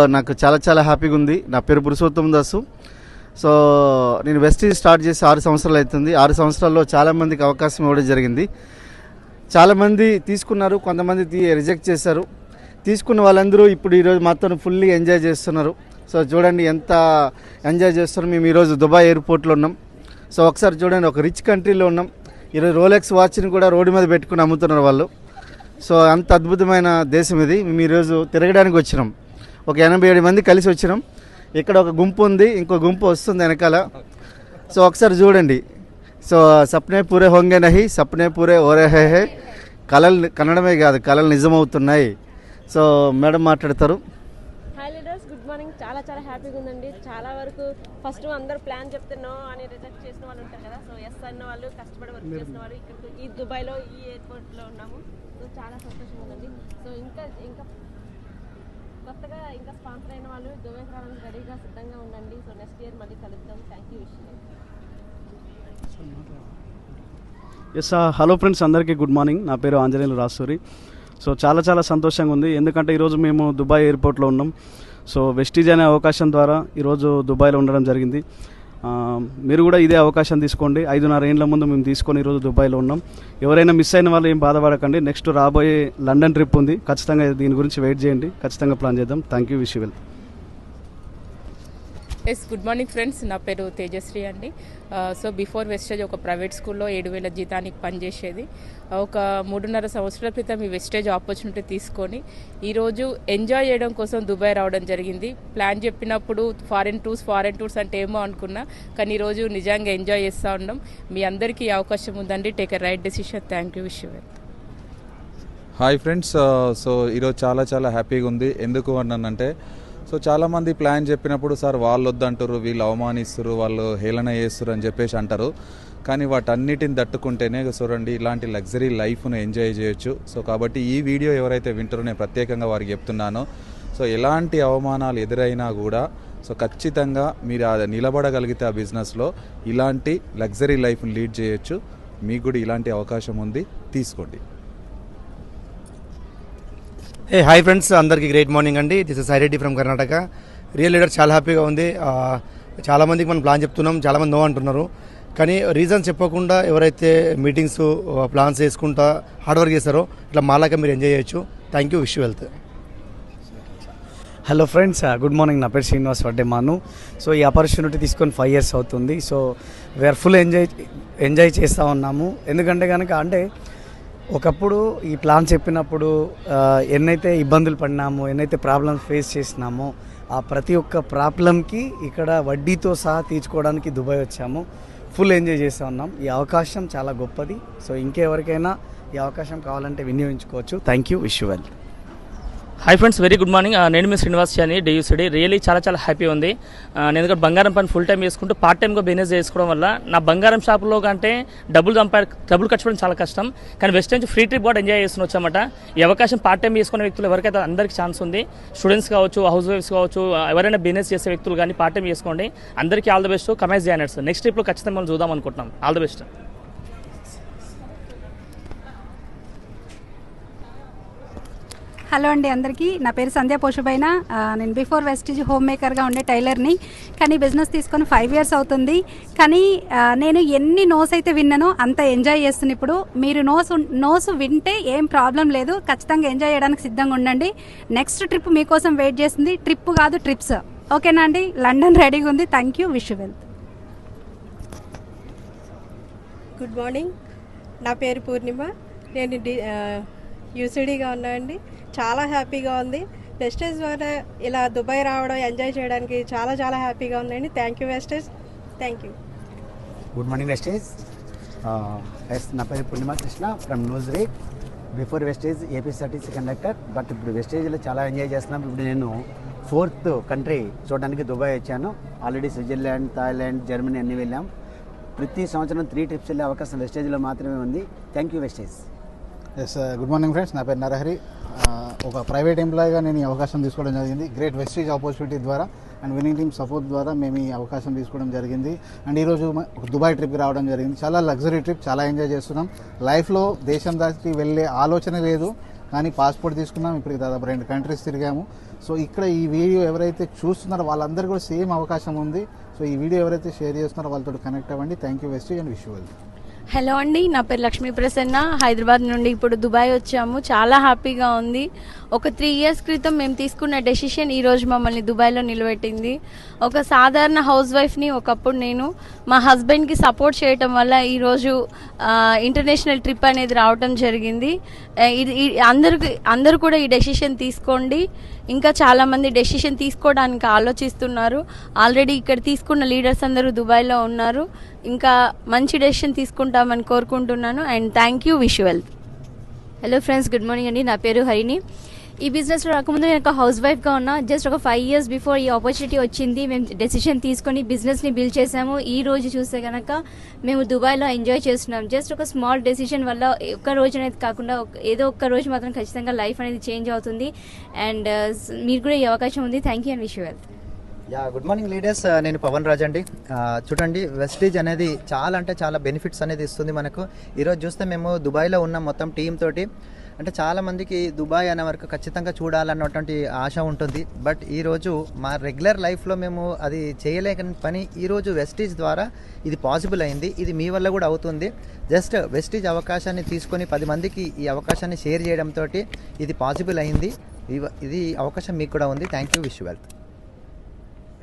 నాకు చాలా చాలా హ్యాపీగా ఉంది. నా పేరు పురుషోత్తమ్ దాసు. సో నేను వెస్టీజ్ స్టార్ట్ చేసి 6 సంవత్సరాలు అవుతుంది. 6 సంవత్సరాల్లో చాలామందికి అవకాశం ఇవ్వడం జరిగింది. చాలామంది తీసుకున్నారు, కొంతమంది రిజెక్ట్ చేశారు. తీసుకున్న వాళ్ళందరూ ఇప్పుడు ఈరోజు మాత్రం ఫుల్లీ ఎంజాయ్ చేస్తున్నారు. సో చూడండి ఎంత ఎంజాయ్ చేస్తున్నారు. మేము ఈరోజు దుబాయ్ ఎయిర్పోర్ట్లో ఉన్నాం. సో ఒకసారి చూడండి, ఒక రిచ్ కంట్రీలో ఉన్నాం. ఈరోజు రోలెక్స్ వాచ్ని కూడా రోడ్డు మీద పెట్టుకుని అమ్ముతున్నారు వాళ్ళు. సో అంత అద్భుతమైన దేశం ఇది. మేము ఈరోజు తిరగడానికి వచ్చినాం. ఒక 87 మంది కలిసి వచ్చినాం. ఇక్కడ ఒక గుంపు ఉంది, ఇంకో గుంపు వస్తుంది వెనకాల. సో ఒకసారి చూడండి. సో సప్నే పూరే హోంగే నహి, సప్నే పూరే ఓరే హే. కళలు కన్నడమే కాదు, కళలు నిజమవుతున్నాయి. సో మేడం మాట్లాడతారు. Hi leaders, good morning. చాలా చాలా హ్యాపీగా ఉందండి. చాలా వరకు ఫస్ట్ అందరూ ప్లాన్ చెప్తే నో అని రిజెక్ట్ చేసిన వాళ్ళు ఉంటారు కదా. సో ఎస్ అన్న వాళ్ళు, కష్టపడి వర్క్ చేసిన వాళ్ళు ఇక్కడ ఈ దుబాయ్లో ఈ ఎయిర్పోర్ట్లో ఉన్నాము. సో చాలా సంతోషంగా ఉందండి. సో ఇంకా కొత్తగా ఇంకా స్పాన్సర్ అయిన వాళ్ళు దుబాయ్కి రావడానికి రెడీగా సిద్ధంగా ఉండండి. సో నెక్స్ట్ ఇయర్ మళ్ళీ కలుద్దాం. Thank you. Yes hello friends, అందరికీ గుడ్ మార్నింగ్. నా పేరు ఆంజనేయులు రాసూరి. సో చాలా చాలా సంతోషంగా ఉంది, ఎందుకంటే ఈరోజు మేము దుబాయ్ ఎయిర్పోర్ట్లో ఉన్నాం. సో వెస్టీజ్ అనే అవకాశం ద్వారా ఈరోజు దుబాయ్లో ఉండడం జరిగింది. మీరు కూడా ఇదే అవకాశం తీసుకోండి. 5.5 ఏళ్ల ముందు మేము తీసుకొని ఈరోజు దుబాయ్లో ఉన్నాం. ఎవరైనా మిస్ అయిన వాళ్ళు ఏం బాధపడకండి. నెక్స్ట్ రాబోయే లండన్ ట్రిప్ ఉంది, ఖచ్చితంగా దీని గురించి వెయిట్ చేయండి. ఖచ్చితంగా ప్లాన్ చేద్దాం. Thank you. Wish you well. Yes good morning friends, నా పేరు తేజశ్రీ అండి. సో బిఫోర్ వెస్టేజ్ ఒక ప్రైవేట్ స్కూల్లో 7,000 జీతానికి పనిచేసేది. ఒక 3.5 సంవత్సరాల క్రితం ఈ వెస్టేజ్ ఆపర్చునిటీ తీసుకొని ఈరోజు ఎంజాయ్ చేయడం కోసం దుబాయ్ రావడం జరిగింది. ప్లాన్ చెప్పినప్పుడు ఫారెన్ టూర్స్ అంటే ఏమో అనుకున్నా, కానీ ఈరోజు నిజంగా ఎంజాయ్ చేస్తూ ఉన్నాం. మీ అందరికీ అవకాశం ఉందండి. Take a right decision. Thank you. Wish you well. Hi friends, so ఈరోజు చాలా చాలా హ్యాపీగా ఉంది. ఎందుకు అన్నానంటే, సో చాలామంది ప్లాన్ చెప్పినప్పుడు సార్ వాళ్ళు వద్దంటారు, వీళ్ళు అవమానిస్తారు, వాళ్ళు హేళన చేస్తారు అని చెప్పేసి అంటారు. కానీ వాటన్నిటిని తట్టుకుంటేనే చూడండి ఇలాంటి లగ్జరీ లైఫ్ను ఎంజాయ్ చేయొచ్చు. సో కాబట్టి ఈ వీడియో ఎవరైతే వింటారో నేను ప్రత్యేకంగా వారికి చెప్తున్నాను. సో ఎలాంటి అవమానాలు ఎదురైనా కూడా సో ఖచ్చితంగా మీరు నిలబడగలిగితే ఆ బిజినెస్లో ఇలాంటి లగ్జరీ లైఫ్ని లీడ్ చేయొచ్చు. మీకు కూడా ఇలాంటి అవకాశం ఉంది, తీసుకోండి. హాయ్ ఫ్రెండ్స్, అందరికీ గ్రేట్ మార్నింగ్ అండి. This is Sai Reddy from Karnataka. Real leader చాలా హ్యాపీగా ఉంది. చాలామందికి మనం ప్లాన్ చెప్తున్నాం, చాలామంది నో అంటున్నారు. కానీ రీజన్ చెప్పకుండా ఎవరైతే మీటింగ్స్ ప్లాన్స్ వేసుకుంటా హార్డ్ వర్క్ చేస్తారో ఇట్లా మాలాగా మీరు ఎంజాయ్ చేయొచ్చు. Thank you. Wish you wealth. Hello friends, good morning. నా పేరు శ్రీనివాస్ వడ్డేమాను. సో ఈ ఆపర్చునిటీ తీసుకొని 5 years అవుతుంది. సో వీఆర్ ఫుల్ ఎంజాయ్ చేస్తూ ఉన్నాము. ఎందుకంటే కనుక అంటే ఒకప్పుడు ఈ ప్లాన్ చెప్పినప్పుడు ఎన్నైతే ఇబ్బందులు పడినామో, ఎన్నైతే ప్రాబ్లమ్స్ ఫేస్ చేసినామో, ఆ ప్రతి ఒక్క ప్రాబ్లంకి ఇక్కడ వడ్డీతో సహా తీర్చుకోవడానికి దుబాయ్ వచ్చాము. ఫుల్ ఎంజాయ్ చేస్తూ ఉన్నాం. ఈ అవకాశం చాలా గొప్పది. సో ఇంకెవరికైనా ఈ అవకాశం కావాలంటే వినియోగించుకోవచ్చు. Thank you. Wish you well. Hi friends, very good morning. నేను మీ శ్రీనివాస్ అని డియూసిడి. రియలీ చాలా చాలా హ్యాపీ ఉంది. నేను ఇక్కడ బంగారం పని ఫుల్ టైం చేసుకుంటూ పార్ట్ టైమ్గా బిజినెస్ చేసుకోవడం వల్ల నా బంగారం షాపులో కంటే డబ్బులు ఖర్చు చేయడం చాలా కష్టం. కానీ వెస్ట్ నుంచి ఫ్రీ ట్రిప్ కూడా ఎంజాయ్ చేసుకుని వచ్చామట. ఈ అవకాశం పార్ట్ టైం చేసుకునే వ్యక్తులు ఎవరికైతే అందరికీ ఛాన్స్ ఉంది. స్టూడెంట్స్ కావచ్చు, హౌస్ వైఫ్స్ కావచ్చు, ఎవరైనా బిజినెస్ చేసే వ్యక్తులు కానీ పార్ట్ టైం చేసుకోండి. అందరికీ ఆల్ ద బెస్ట్. కమైజ్ జాయినర్స్ నెక్స్ట్ ట్రిప్లో ఖచ్చితంగా మనం చూద్దాం అనుకుంటున్నాం. All the best. హలో అండి అందరికీ. నా పేరు సంధ్యా పోషుబైన. నేను బిఫోర్ వెస్టీజ్ హోమ్ మేకర్గా ఉండే టైలర్ని. కానీ బిజినెస్ తీసుకొని 5 years అవుతుంది. కానీ నేను ఎన్ని నోస్ అయితే విన్నానో అంత ఎంజాయ్ చేస్తున్నాను. ఇప్పుడు మీరు నోస్ వింటే ఏం ప్రాబ్లం లేదు. ఖచ్చితంగా ఎంజాయ్ చేయడానికి సిద్ధంగా ఉండండి. నెక్స్ట్ ట్రిప్ మీకోసం వెయిట్ చేస్తుంది. ట్రిప్ కాదు, ట్రిప్స్. ఓకేనా అండి? లండన్ రెడీగా ఉంది. Thank you. Wish you well. Good morning. నా పేరు పూర్ణిమ. నేను యూసిడీగా ఉన్నానండి. చాలా హ్యాపీగా ఉంది. వెస్టేజ్ ద్వారా ఇలా దుబాయ్ రావడం, ఎంజాయ్ చేయడానికి చాలా చాలా హ్యాపీగా ఉందండి. Thank you Vestige. Thank you. Good morning Vestige. నా పేరు పూర్ణిమ కృష్ణ ఫ్రమ్ న్యూజ్రీ. Before Vestige APSRTC conductor. But ఇప్పుడు వెస్టేజ్లో చాలా ఎంజాయ్ చేస్తున్నాం. ఇప్పుడు నేను 4th కంట్రీ చూడడానికి దుబాయ్ వచ్చాను. ఆల్రెడీ స్విట్జర్లాండ్, థాయిలాండ్, జర్మనీ అన్నీ వెళ్ళాం. ప్రతి సంవత్సరం 3 trips వెళ్ళే అవకాశం వెస్టేజ్లో మాత్రమే ఉంది. Thank you Vestige. Yes good morning friends. నా పేరు నరహరి. ఒక ప్రైవేట్ ఎంప్లాయీగా నేను ఈ అవకాశం తీసుకోవడం జరిగింది. గ్రేట్ వెస్టీజ్ ఆపర్చునిటీ ద్వారా అండ్ విన్నింగ్ టీమ్ సపోర్ట్ ద్వారా మేము ఈ అవకాశం తీసుకోవడం జరిగింది. అండ్ ఈరోజు దుబాయ్ ట్రిప్కి రావడం జరిగింది. చాలా లగ్జరీ ట్రిప్, చాలా ఎంజాయ్ చేస్తున్నాం. లైఫ్లో దేశం దాటి వెళ్ళే ఆలోచన లేదు, కానీ పాస్పోర్ట్ తీసుకున్నాం. ఇప్పటికి దాదాపు 2 కంట్రీస్ తిరిగాము. సో ఇక్కడ ఈ వీడియో ఎవరైతే చూస్తున్నారో వాళ్ళందరూ కూడా సేమ్ అవకాశం ఉంది. సో ఈ వీడియో ఎవరైతే షేర్ చేస్తున్నారో వాళ్ళతో కనెక్ట్ అవ్వండి. Thank you Vestige and wish you well. Hello అండి, నా పేరు లక్ష్మీ ప్రసన్న. హైదరాబాద్ నుండి ఇప్పుడు దుబాయ్ వచ్చాము. చాలా హ్యాపీగా ఉంది. ఒక 3 years క్రితం మేము తీసుకున్న డెసిషన్ ఈరోజు మమ్మల్ని దుబాయ్లో నిలబెట్టింది. ఒక సాధారణ హౌస్ వైఫ్ని ఒకప్పుడు నేను మా హస్బెండ్కి సపోర్ట్ చేయటం వల్ల ఈరోజు ఇంటర్నేషనల్ ట్రిప్ అనేది రావటం జరిగింది. అందరూ కూడా ఈ డెసిషన్ తీసుకోండి. ఇంకా చాలామంది డెసిషన్ తీసుకోవడానికి ఆలోచిస్తున్నారు. ఆల్రెడీ ఇక్కడ తీసుకున్న లీడర్స్ అందరూ దుబాయ్లో ఉన్నారు. ఇంకా మంచి డెసిషన్ తీసుకుంటామని కోరుకుంటున్నాను. And thank you, wish you well. Hello friends, good morning అండి. నా పేరు హరిణి. ఈ బిజినెస్లో రాకముందు నేను ఒక హౌస్ వైఫ్గా ఉన్నా. జస్ట్ ఒక 5 years బిఫోర్ ఈ ఆపర్చునిటీ వచ్చింది. మేము డెసిషన్ తీసుకొని బిజినెస్ని బిల్డ్ చేసాము. ఈ రోజు చూస్తే కనుక మేము దుబాయ్లో ఎంజాయ్ చేస్తున్నాం. జస్ట్ ఒక స్మాల్ డెసిషన్ వల్ల ఒక్క రోజు అనేది కాకుండా ఏదో ఒక్క రోజు మాత్రం ఖచ్చితంగా లైఫ్ అనేది చేంజ్ అవుతుంది. అండ్ మీరు కూడా ఈ అవకాశం ఉంది. Thank you and wish you well. Good morning leaders, నేను పవన్ రాజ్ అండి. చూడండి, వెస్టీజ్ అనేది చాలా అంటే చాలా బెనిఫిట్స్ అనేది ఇస్తుంది మనకు. ఈరోజు చూస్తే మేము దుబాయ్లో ఉన్నాం మొత్తం టీమ్ తోటి. అంటే చాలామందికి దుబాయ్ అనే వరకు ఖచ్చితంగా చూడాలన్నటువంటి ఆశ ఉంటుంది. బట్ ఈరోజు మా రెగ్యులర్ లైఫ్లో మేము అది చేయలేని పని ఈరోజు వెస్టీజ్ ద్వారా ఇది పాసిబుల్ అయింది. ఇది మీ వల్ల కూడా అవుతుంది. జస్ట్ వెస్టీజ్ అవకాశాన్ని తీసుకొని 10 మందికి ఈ అవకాశాన్ని షేర్ చేయడంతో ఇది పాసిబుల్ అయింది. ఇది అవకాశం మీకు కూడా ఉంది. Thank you, wish you well.